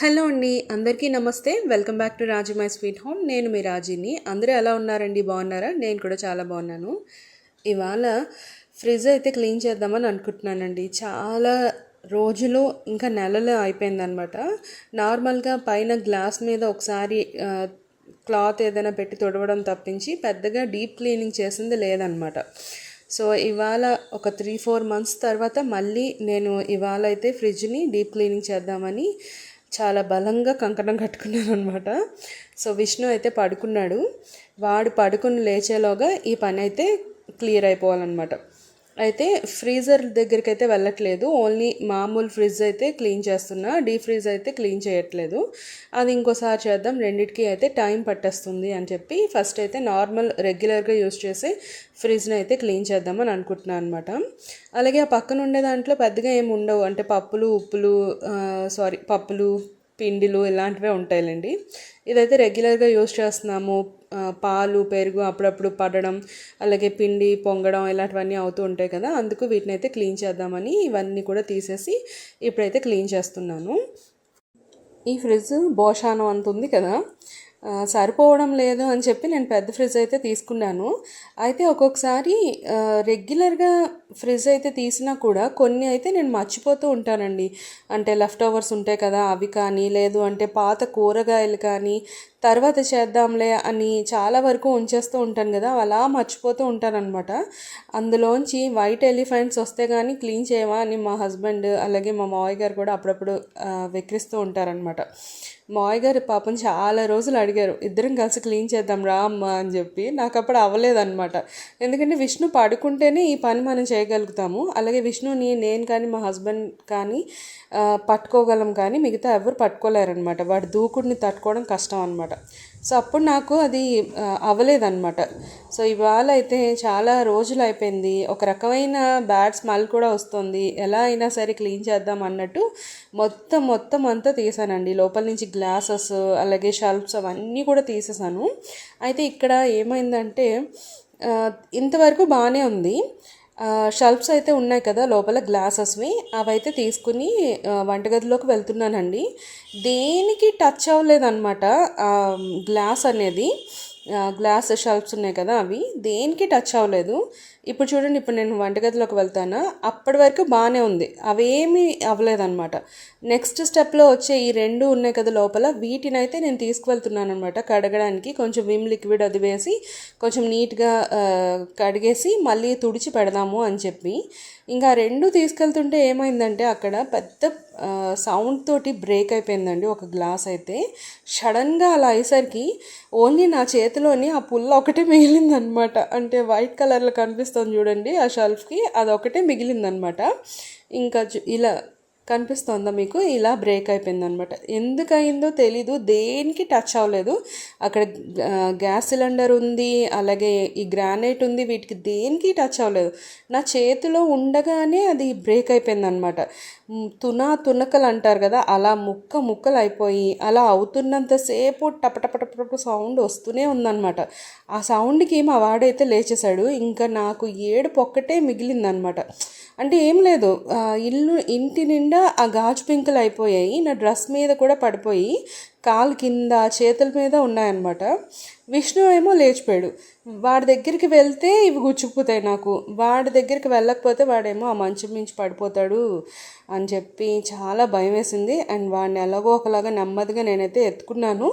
Hello అండి, అందరికీ నమస్తే. Welcome back to Raji my sweet home. నేను మీ రాజీని. అందరూ ఎలా ఉన్నారండి? బాగున్నారా? నేను కూడా చాలా బాగున్నాను. ఇవాళ ఫ్రిడ్జ్ అయితే క్లీన్ చేద్దామని అనుకుంటున్నానండి. చాలా రోజులు ఇంకా నెలలు అయిపోయిందనమాట. నార్మల్గా పైన గ్లాస్ మీద ఒకసారి క్లాత్ ఏదైనా పెట్టి తుడవడం తప్పించి పెద్దగా డీప్ క్లీనింగ్ చేసింది లేదనమాట. సో ఇవాళ ఒక 3-4 మంత్స్ తర్వాత మళ్ళీ నేను ఇవాళ అయితే ఫ్రిడ్జ్ని డీప్ క్లీనింగ్ చేద్దామని చాలా బలంగా కంకణం కట్టుకున్నాను అనమాట. సో విష్ణు అయితే పడుకున్నాడు. వాడు పడుకుని లేచేలోగా ఈ పని అయితే క్లియర్ అయిపోవాలన్నమాట. అయితే ఫ్రీజర్ దగ్గరికి అయితే వెళ్ళట్లేదు. ఓన్లీ మామూలు ఫ్రిడ్జ్ అయితే క్లీన్ చేస్తున్నా. డీప్ ఫ్రీజ్ అయితే క్లీన్ చేయట్లేదు. అది ఇంకోసారి చేద్దాం, రెండింటికి అయితే టైం పట్టేస్తుంది అని చెప్పి ఫస్ట్ అయితే నార్మల్ రెగ్యులర్గా యూజ్ చేసే ఫ్రిడ్జ్ని అయితే క్లీన్ చేద్దామని అనుకుంటున్నాను అనమాట. అలాగే ఆ పక్కన ఉండే దాంట్లో పెద్దగా ఏమి ఉండవు, అంటే పప్పులు పిండిలు ఇలాంటివే ఉంటాయిలేండి. ఇదైతే రెగ్యులర్గా యూజ్ చేస్తున్నాము. పాలు పెరుగు అప్పుడప్పుడు పడడం, అలాగే పిండి పొంగడం ఇలాంటివన్నీ అవుతూ ఉంటాయి కదా, అందుకు వీటిని అయితే క్లీన్ చేద్దామని ఇవన్నీ కూడా తీసేసి ఇప్పుడైతే క్లీన్ చేస్తున్నాను. ఈ ఫ్రిడ్జ్ బోషానం అంత ఉంది కదా, సరిపోవడం లేదు అని చెప్పి నేను పెద్ద ఫ్రిడ్జ్ అయితే తీసుకున్నాను. అయితే ఒక్కొక్కసారి రెగ్యులర్గా ఫ్రిడ్జ్ అయితే తీసినా కూడా కొన్ని అయితే నేను మర్చిపోతూ ఉంటానండి. అంటే లెఫ్ట్ ఓవర్స్ ఉంటాయి కదా, అవి కానీ, లేదు అంటే పాత కూరగాయలు కానీ తర్వాత చేద్దాంలే అని చాలా వరకు ఉంచేస్తూ ఉంటాను కదా, అలా మర్చిపోతూ ఉంటానన్నమాట. అందులోంచి వైట్ ఎలిఫెంట్స్ వస్తే కానీ క్లీన్ చేయవా అని మా హస్బెండ్ అలాగే మా మావయ్య గారు కూడా అప్పుడప్పుడు వెక్కిరిస్తూ ఉంటారనమాట. మావయ్య గారు పాపం చాలా రోజులు అడిగారు, ఇద్దరం కలిసి క్లీన్ చేద్దాం రా అమ్మ అని చెప్పి. నాకు అప్పుడు అవ్వలేదన్నమాట. ఎందుకంటే విష్ణు పడుకుంటేనే ఈ పని మనం చేయగలుగుతాము. అలాగే విష్ణుని నేను కానీ మా హస్బెండ్ కానీ పట్టుకోగలం, కానీ మిగతా ఎవరు పట్టుకోలేరనమాట. వాడు దూకుడిని తట్టుకోవడం కష్టం అనమాట. సో అప్పుడు నాకు అది అవ్వలేదన్నమాట. సో ఇవాళ అయితే చాలా రోజులు అయిపోయింది. ఒక రకమైన బ్యాడ్ స్మెల్ కూడా వస్తుంది. ఎలా అయినా సరే క్లీన్ చేద్దాం అన్నట్టు మొత్తం అంతా తీసానండి. లోపల నుంచి గ్లాసెస్ అలాగే షెల్ఫ్స్ అవన్నీ కూడా తీసేసాను. అయితే ఇక్కడ ఏమైందంటే ఇంతవరకు బాగానే ఉంది. షెల్ఫ్స్ అయితే ఉన్నాయి కదా లోపల గ్లాసెస్వి, అవైతే తీసుకుని వంటగదిలోకి వెళ్తున్నానండి. దేనికి టచ్ అవ్వలేదన్నమాట. గ్లాస్ అనేది గ్లాస్ షెల్ఫ్స్ ఉన్నాయి కదా, అవి దేనికి టచ్ అవ్వలేదు. ఇప్పుడు చూడండి, ఇప్పుడు నేను వంటగదిలోకి వెళ్తాను, అప్పటి వరకు బాగానే ఉంది, అవేమీ అవ్వలేదన్నమాట. నెక్స్ట్ స్టెప్లో వచ్చే ఈ రెండు ఉన్నాయి కదా లోపల, వీటిని అయితే నేను తీసుకువెళ్తున్నాను అనమాట కడగడానికి. కొంచెం విమ్ లిక్విడ్ అది వేసి కొంచెం నీట్గా కడిగేసి మళ్ళీ తుడిచి పెడదాము అని చెప్పి. ఇంకా రెండు తీసుకెళ్తుంటే ఏమైందంటే అక్కడ పెద్ద సౌండ్ తోటి బ్రేక్ అయిపోయిందండి ఒక గ్లాస్ అయితే. సడన్గా అలా అయ్యేసరికి ఓన్లీ నా చేతిలోని ఆ పుల్ల ఒకటే మిగిలిందనమాట. అంటే వైట్ కలర్లో కనిపిస్తుంది చూడండి ఆ షెల్ఫ్కి, అదొకటే మిగిలిందనమాట. ఇంకా ఇలా కనిపిస్తుందా మీకు? ఇలా బ్రేక్ అయిపోయిందనమాట. ఎందుకు అయిందో తెలీదు, దేనికి టచ్ అవ్వలేదు. అక్కడ గ్యాస్ సిలిండర్ ఉంది, అలాగే ఈ గ్రానైట్ ఉంది, వీటికి దేనికి టచ్ అవ్వలేదు. నా చేతిలో ఉండగానే అది బ్రేక్ అయిపోయిందనమాట. తునకలు అంటారు కదా, అలా ముక్కలు అయిపోయి అలా అవుతున్నంతసేపు టపటపటపట సౌండ్ వస్తూనే ఉందన్నమాట. ఆ సౌండ్కి మా వాడైతే లేచేశాడు. ఇంకా నాకు ఏడుపు ఒక్కటే మిగిలిందనమాట. అంటే ఏం లేదు, ఇంటి నిండా ఆ గాజు పెంకులు అయిపోయాయి. నా డ్రెస్ మీద కూడా పడిపోయి కాలు కింద చేతుల మీద ఉన్నాయన్నమాట. విష్ణు ఏమో లేచిపోయాడు. వాడి దగ్గరికి వెళ్తే ఇవి గుచ్చుకుపోతాయి నాకు, వాడి దగ్గరికి వెళ్ళకపోతే వాడేమో ఆ మంచం మించి పడిపోతాడు అని చెప్పి చాలా భయం వేసింది. అండ్ వాడిని ఎలాగో ఒకలాగా నెమ్మదిగా నేనైతే ఎత్తుకున్నాను.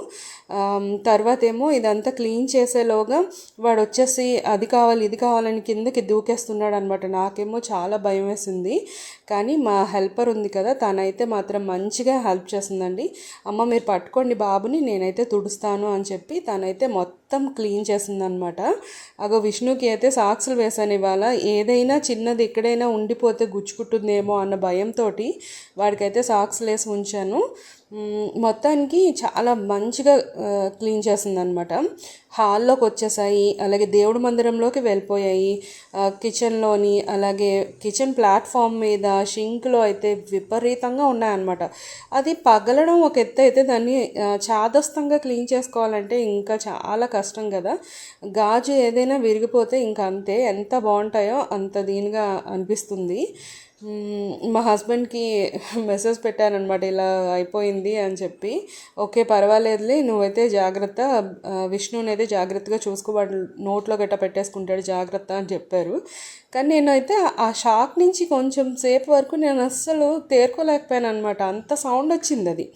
తర్వాత ఏమో ఇదంతా క్లీన్ చేసేలోగా వాడు వచ్చేసి అది కావాలి ఇది కావాలని కిందకి దూకేస్తున్నాడు అనమాట. నాకేమో చాలా భయం వేసింది. కానీ మా హెల్పర్ ఉంది కదా, తనైతే మాత్రం మంచిగా హెల్ప్ చేసిందండి. అమ్మ మీరు పట్టుకోండి బాబుని, నేనైతే తుడుస్తాను అని చెప్పి తనైతే మొత్తం క్లీన్ చేసిందనమాట. అగో విష్ణుకి అయితే సాక్సులు వేసాను ఇవాళ. ఏదైనా చిన్నది ఎక్కడైనా ఉండిపోతే గుచ్చుకుంటుందేమో అన్న భయంతో వాడికైతే సాక్స్ వేసి ఉంచాను. మొత్తానికి చాలా మంచిగా క్లీన్ చేసిందనమాట. హాల్లోకి వచ్చేసాయి, అలాగే దేవుడి మందిరంలోకి వెళ్ళిపోయాయి. కిచెన్లోని అలాగే కిచెన్ ప్లాట్ఫామ్ మీద షింక్లో అయితే విపరీతంగా ఉన్నాయన్నమాట. అది పగలడం ఒక ఎత్తు అయితే దాన్ని చాదస్తంగా క్లీన్ చేసుకోవాలంటే ఇంకా చాలా కష్టం కదా. గాజు ఏదైనా విరిగిపోతే ఇంకా అంతే, ఎంత బాగుంటాయో అంత దీనిగా అనిపిస్తుంది. మా హస్బెండ్కి మెసేజ్ పెట్టానమాట ఇలా అయిపోయింది అని చెప్పి. ఓకే పర్వాలేదులే, నువ్వైతే జాగ్రత్త, విష్ణునైతే జాగ్రత్తగా చూసుకోవాడు, నోట్లో గట్ట పెట్టేసుకుంటాడు జాగ్రత్త అని చెప్పారు. కానీ నేనైతే ఆ షాక్ నుంచి కొంచెం సేపు వరకు నేను అస్సలు తేరుకోలేకపోయాను అనమాట. అంత సౌండ్ వచ్చింది అది.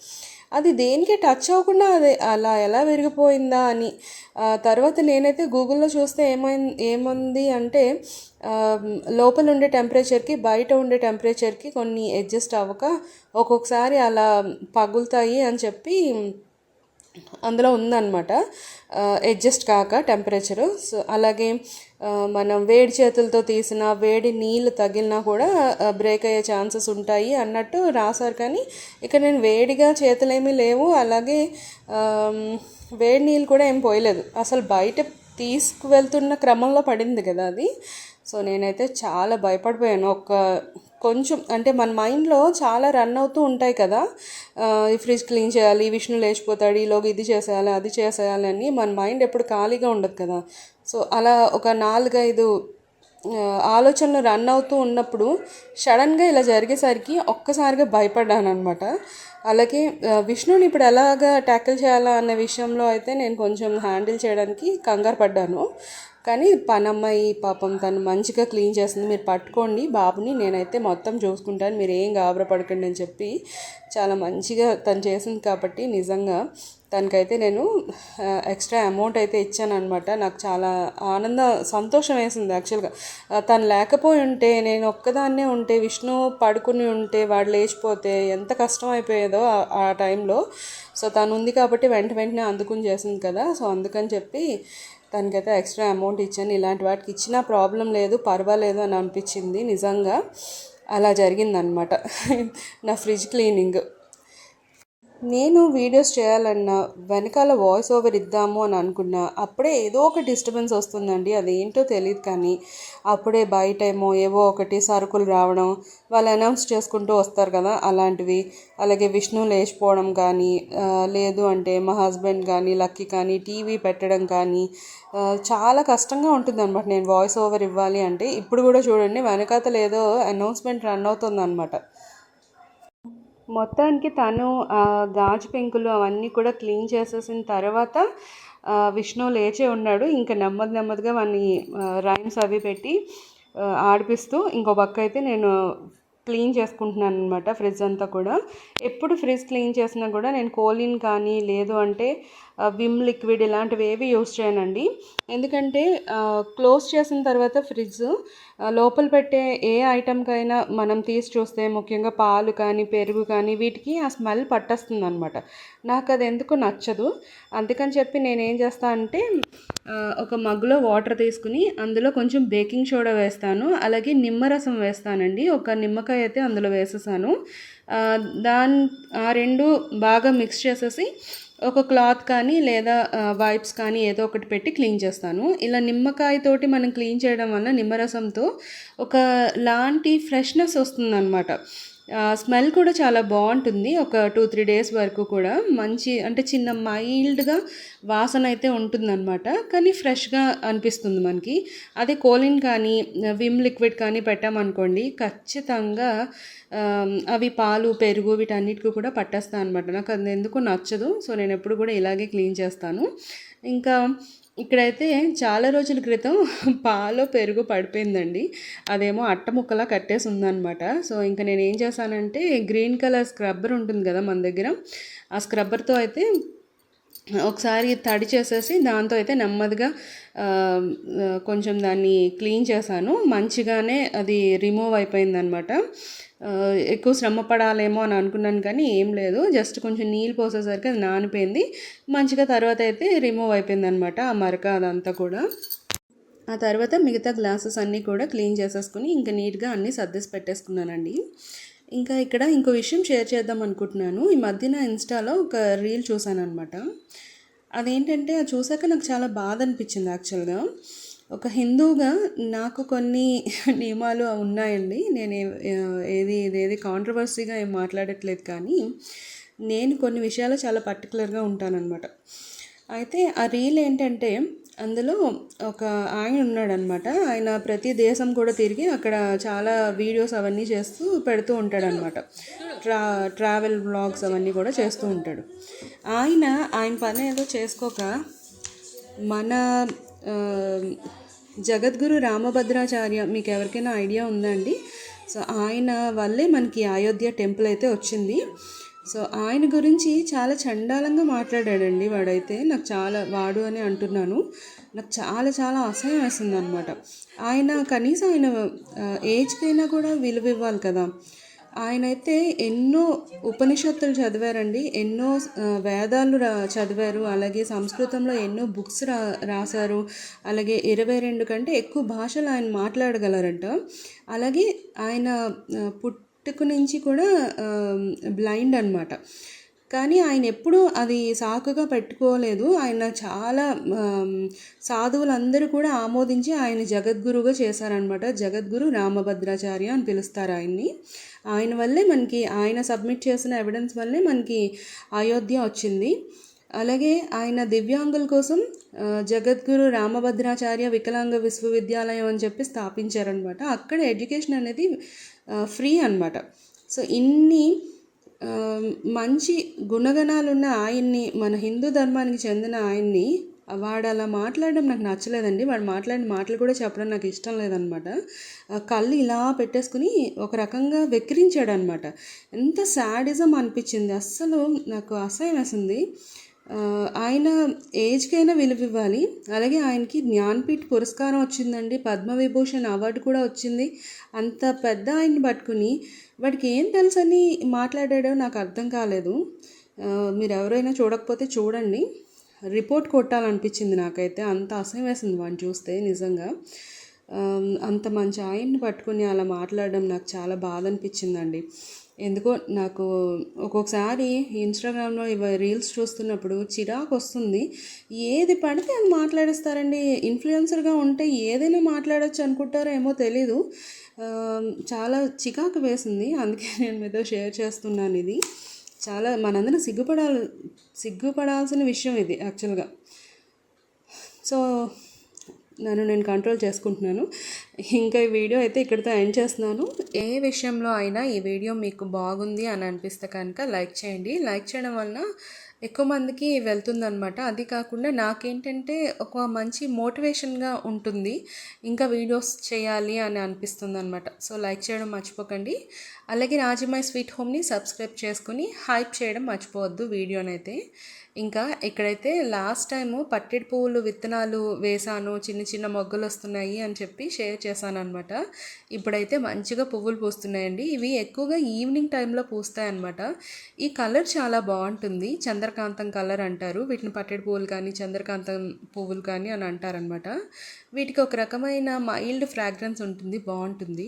అది దేనికి టచ్ అవ్వకుండా అది అలా ఎలా విరిగిపోయిందా అని. తర్వాత నేనైతే గూగుల్లో చూస్తే ఏముంది అంటే లోపల ఉండే టెంపరేచర్కి బయట ఉండే టెంపరేచర్కి కొన్ని అడ్జస్ట్ అవ్వక ఒక్కొక్కసారి అలా పగులుతాయి అని చెప్పి అందులో ఉందన్నమాట. అడ్జస్ట్ కాక టెంపరేచరు. సో అలాగే మనం వేడి చేతులతో తీసిన వేడి నీళ్ళు తగిలినా కూడా బ్రేక్ అయ్యే ఛాన్సెస్ ఉంటాయి అన్నట్టు రాశారు. కానీ ఇక్కడ నేను వేడిగా చేతులేమీ లేవు, అలాగే వేడి నీళ్ళు కూడా ఏం పోయలేదు. అసలు బయట తీసుకువెళ్తున్న క్రమంలో పడింది కదా అది. సో నేనైతే చాలా భయపడిపోయాను. కొంచెం అంటే మన మైండ్లో చాలా రన్ అవుతూ ఉంటాయి కదా, ఈ ఫ్రిడ్జ్ క్లీన్ చేయాలి, విష్ణు లేచిపోతాడు, ఈలోగా ఇది చేసేయాలి అది చేసేయాలి అని. మన మైండ్ ఎప్పుడు ఖాళీగా ఉండదు కదా. సో అలా ఒక 4-5 ఆలోచనలు రన్ అవుతూ ఉన్నప్పుడు సడన్గా ఇలా జరిగేసరికి ఒక్కసారిగా భయపడ్డాను అనమాట. అలాగే విష్ణుని ఇప్పుడు ఎలాగా ట్యాకిల్ చేయాలా అన్న విషయంలో అయితే నేను కొంచెం హ్యాండిల్ చేయడానికి కంగారు పడ్డాను. కానీ పనమ్మాయి పాపం తను మంచిగా క్లీన్ చేస్తుంది, మీరు పట్టుకోండి బాబుని, నేనైతే మొత్తం చూసుకుంటాను, మీరు ఏం గాబరా పడకండి అని చెప్పి చాలా మంచిగా తను చేసింది. కాబట్టి నిజంగా తనకైతే నేను ఎక్స్ట్రా అమౌంట్ అయితే ఇచ్చాను అనమాట. నాకు చాలా సంతోషం వేసింది యాక్చువల్గా. తను లేకపోయి ఉంటే, నేను ఒక్కదాన్నే ఉంటే, విష్ణు పడుకుని ఉంటే, వాడు లేచిపోతే ఎంత కష్టం అయిపోయేదో ఆ టైంలో. సో తను ఉంది కాబట్టి వెంటనే అందుకుని చేసింది కదా. సో అందుకని చెప్పి తనకైతే ఎక్స్ట్రా అమౌంట్ ఇచ్చాను. ఇలాంటి వాటికి ఇచ్చినా ప్రాబ్లం లేదు, పర్వాలేదు అని అనిపించింది. నిజంగా అలా జరిగిందనమాట నా ఫ్రిడ్జ్ క్లీనింగ్. నేను వీడియోస్ చేయాలన్నా వెనకాల వాయిస్ ఓవర్ ఇద్దాము అని అనుకున్నా అప్పుడే ఏదో ఒక డిస్టర్బెన్స్ వస్తుందండి. అదేంటో తెలియదు. కానీ అప్పుడే బయట ఏవో ఒకటి సరుకులు రావడం, వాళ్ళు అనౌన్స్ చేసుకుంటూ వస్తారు కదా అలాంటివి. అలాగే విష్ణు లేచిపోవడం కానీ, లేదు అంటే మా హస్బెండ్ కానీ లక్కీ కానీ టీవీ పెట్టడం కానీ చాలా కష్టంగా ఉంటుంది అనమాట నేను వాయిస్ ఓవర్ ఇవ్వాలి అంటే. ఇప్పుడు కూడా చూడండి వెనకాతలు ఏదో అనౌన్స్మెంట్ రన్ అవుతుంది అనమాట. మొత్తానికి తను గాజు పెంకులు అవన్నీ కూడా క్లీన్ చేసేసిన తర్వాత విష్ణు లేచే ఉన్నాడు. ఇంకా నెమ్మదిగా వాడిని రైమ్స్ అవి పెట్టి ఆడిపిస్తూ ఇంకో పక్క అయితే నేను క్లీన్ చేసుకుంటున్నాను అనమాట ఫ్రిడ్జ్ అంతా కూడా. ఎప్పుడు ఫ్రిడ్జ్ క్లీన్ చేసినా కూడా నేను కోలిన్ కానీ లేదు అంటే విమ్ లిక్విడ్ ఇలాంటివి ఏవి యూస్ చేయనండి. ఎందుకంటే క్లోజ్ చేసిన తర్వాత ఫ్రిడ్జ్ లోపల పెట్టే ఏ ఐటెంకైనా మనం తీసి చూస్తే ముఖ్యంగా పాలు కానీ పెరుగు కానీ వీటికి ఆ స్మెల్ పట్టేస్తుంది అనమాట. నాకు అది ఎందుకు నచ్చదు. అందుకని చెప్పి నేనేం చేస్తాను అంటే ఒక మగ్గులో వాటర్ తీసుకుని అందులో కొంచెం బేకింగ్ సోడా వేస్తాను, అలాగే నిమ్మరసం వేస్తానండి. ఒక నిమ్మకాయ అయితే అందులో వేసేసాను. ఆ రెండు బాగా మిక్స్ చేసేసి ఒక క్లాత్ కానీ లేదా వైప్స్ కానీ ఏదో ఒకటి పెట్టి క్లీన్ చేస్తాను. ఇలా నిమ్మకాయతోటి మనం క్లీన్ చేయడం వల్ల నిమ్మరసంతో ఒక లాంటి ఫ్రెష్నెస్ వస్తుందన్నమాట. స్మెల్ కూడా చాలా బాగుంటుంది. ఒక 2-3 డేస్ వరకు కూడా మంచి అంటే చిన్న మైల్డ్గా వాసన అయితే ఉంటుందన్నమాట. కానీ ఫ్రెష్గా అనిపిస్తుంది మనకి. అదే కోలిన్ కానీ విమ్ లిక్విడ్ కానీ పెట్టామనుకోండి ఖచ్చితంగా అవి పాలు పెరుగు వీటన్నిటికీ కూడా పట్టేస్తాను అనమాట. నాకు అది ఎందుకు నచ్చదు. సో నేను ఎప్పుడు కూడా ఇలాగే క్లీన్ చేస్తాను. ఇంకా ఇక్కడైతే చాలా రోజుల క్రితం పాలు పెరుగు పడిపోయిందండి. అదేమో అట్ట ముక్కలా కట్టేసి ఉందన్నమాట. సో ఇంకా నేను ఏం చేశానంటే గ్రీన్ కలర్ స్క్రబ్బర్ ఉంటుంది కదా మన దగ్గర, ఆ స్క్రబ్బర్తో అయితే ఒకసారి తడి చేసేసి దాంతో అయితే నెమ్మదిగా కొంచెం దాన్ని క్లీన్ చేశాను. మంచిగానే అది రిమూవ్ అయిపోయిందనమాట. ఎక్కువ శ్రమ పడాలేమో అని అనుకున్నాను కానీ ఏం లేదు. జస్ట్ కొంచెం నీళ్ళు పోసేసరికి అది నానిపోయింది మంచిగా. తర్వాత అయితే రిమూవ్ అయిపోయింది అనమాట ఆ మరక అదంతా కూడా. ఆ తర్వాత మిగతా గ్లాసెస్ అన్నీ కూడా క్లీన్ చేసేసుకుని ఇంకా నీట్గా అన్నీ సర్దేసి పెట్టేసుకున్నానండి. ఇంకా ఇక్కడ ఇంకో విషయం షేర్ చేద్దాం అనుకుంటున్నాను. ఈ మధ్యన ఇన్స్టాలో ఒక రీల్ చూశాను అనమాట. అదేంటంటే అది చూసాక నాకు చాలా బాధ అనిపించింది యాక్చువల్గా. ఒక హిందువుగా నాకు కొన్ని నియమాలు ఉన్నాయండి. నేను ఇదేది కాంట్రవర్సీగా ఏం మాట్లాడట్లేదు, కానీ నేను కొన్ని విషయాలు చాలా పర్టికులర్గా ఉంటానన్నమాట. అయితే ఆ రీల్ ఏంటంటే అందులో ఒక ఆయన ఉన్నాడనమాట. ఆయన ప్రతి దేశం కూడా తిరిగి అక్కడ చాలా వీడియోస్ అవన్నీ చేస్తూ పెడుతూ ఉంటాడనమాట. ట్రావెల్ వ్లాగ్స్ అవన్నీ కూడా చేస్తూ ఉంటాడు. ఆయన పని ఏదో చేసుకోక మన ఆ, జగద్గురు రామభద్రాచార్య మీకు ఎవరికైనా ఐడియా ఉందండి? సో ఆయన వల్లే మనకి అయోధ్య టెంపుల్ అయితే వచ్చింది. సో ఆయన గురించి చాలా చండాలంగా మాట్లాడాడండి వాడైతే. నాకు చాలా వాడు అని అంటున్నాను, నాకు చాలా చాలా అసహ్యం వేస్తుంది అనమాట. ఆయన కనీసం ఆయన ఏజ్కైనా కూడా విలువ ఇవ్వాలి కదా. ఆయనైతే ఎన్నో ఉపనిషత్తులు చదివారండి, ఎన్నో వేదాలు చదివారు, అలాగే సంస్కృతంలో ఎన్నో బుక్స్ రాశారు, అలాగే 22 కంటే ఎక్కువ భాషలు ఆయన మాట్లాడగలరంట. అలాగే ఆయన పుట్టుక నుంచి కూడా బ్లైండ్ అనమాట. కానీ ఆయన ఎప్పుడూ అది సాకుగా పెట్టుకోలేదు. ఆయన చాలా సాధువులందరూ కూడా ఆమోదించి ఆయన జగద్గురుగా చేశారనమాట. జగద్గురు రామభద్రాచార్య అని పిలుస్తారు ఆయన్ని. ఆయన వల్లే మనకి, ఆయన సబ్మిట్ చేసిన ఎవిడెన్స్ వల్లే మనకి అయోధ్య వచ్చింది. అలాగే ఆయన దివ్యాంగుల కోసం జగద్గురు రామభద్రాచార్య వికలాంగ విశ్వవిద్యాలయం అని చెప్పి స్థాపించారనమాట. అక్కడ ఎడ్యుకేషన్ అనేది ఫ్రీ అనమాట. సో ఇన్ని మంచి గుణగణాలున్న ఆయన్ని, మన హిందూ ధర్మానికి చెందిన ఆయన్ని వాడు అలా మాట్లాడడం నాకు నచ్చలేదండి. వాడు మాట్లాడిన మాటలు కూడా చెప్పడం నాకు ఇష్టం లేదనమాట. కళ్ళు ఇలా పెట్టేసుకుని ఒక రకంగా వెక్కిరించాడు అనమాట. ఎంత శాడిజం అనిపించింది, అస్సలు నాకు అసహ్యం వేసింది. ఆయన ఏజ్కైనా విలువ ఇవ్వాలి. అలాగే ఆయనకి జ్ఞాన్పీఠ్ పురస్కారం వచ్చిందండి, పద్మవిభూషణ్ అవార్డు కూడా వచ్చింది. అంత పెద్ద ఆయన్ని పట్టుకుని వాడికి ఏం తెలుసని మాట్లాడాడో నాకు అర్థం కాలేదు. మీరు ఎవరైనా చూడకపోతే చూడండి, రిపోర్ట్ కొట్టాలనిపించింది నాకైతే. అంత అసహ్యం వేసింది వాడిని చూస్తే నిజంగా. అంత మంచి ఆయన్ని పట్టుకుని అలా మాట్లాడడం నాకు చాలా బాధ అనిపించిందండి. ఎందుకో నాకు ఒక్కొక్కసారి ఇన్స్టాగ్రామ్లో ఇవి రీల్స్ చూస్తున్నప్పుడు చిరాకు వస్తుంది. ఏది పడితే అది మాట్లాడేస్తారండి. ఇన్ఫ్లుయెన్సర్గా ఉంటే ఏదైనా మాట్లాడచ్చు అనుకుంటారో ఏమో తెలీదు. చాలా చికాకు వేసింది, అందుకే నేను మీతో షేర్ చేస్తున్నాను. ఇది చాలా మనందరం సిగ్గుపడాల్సిన విషయం ఇది యాక్చువల్గా. సో నేను కంట్రోల్ చేసుకుంటున్నాను. ఇంకా ఈ వీడియో అయితే ఇక్కడితో ఎండ్ చేస్తున్నాను. ఏ విషయంలో అయినా ఈ వీడియో మీకు బాగుంది అని అనిపిస్తే కనుక లైక్ చేయండి. లైక్ చేయడం వలన ఎక్కువ మందికి వెళ్తుందనమాట. అది కాకుండా నాకేంటంటే ఒక మంచి మోటివేషన్గా ఉంటుంది, ఇంకా వీడియోస్ చేయాలి అని అనిపిస్తుంది అనమాట. సో లైక్ చేయడం మర్చిపోకండి. అలాగే రాజమ్మాయి స్వీట్ హోమ్ని సబ్స్క్రైబ్ చేసుకుని హైప్ చేయడం మర్చిపోవద్దు వీడియోనైతే. ఇంకా ఇక్కడైతే లాస్ట్ టైము పట్టెడు పువ్వులు విత్తనాలు వేసాను, చిన్న చిన్న మొగ్గలు వస్తున్నాయి అని చెప్పి షేర్ చేశాను అనమాట. ఇప్పుడైతే మంచిగా పువ్వులు పూస్తున్నాయండి. ఇవి ఎక్కువగా ఈవినింగ్ టైంలో పూస్తాయి అనమాట. ఈ కలర్ చాలా బాగుంటుంది, చంద్రకాంతం కలర్ అంటారు వీటిని. పట్టెడు పువ్వులు కానీ చంద్రకాంతం పువ్వులు కానీ అని అంటారనమాట. వీటికి ఒక రకమైన మైల్డ్ ఫ్రాగ్రెన్స్ ఉంటుంది, బాగుంటుంది.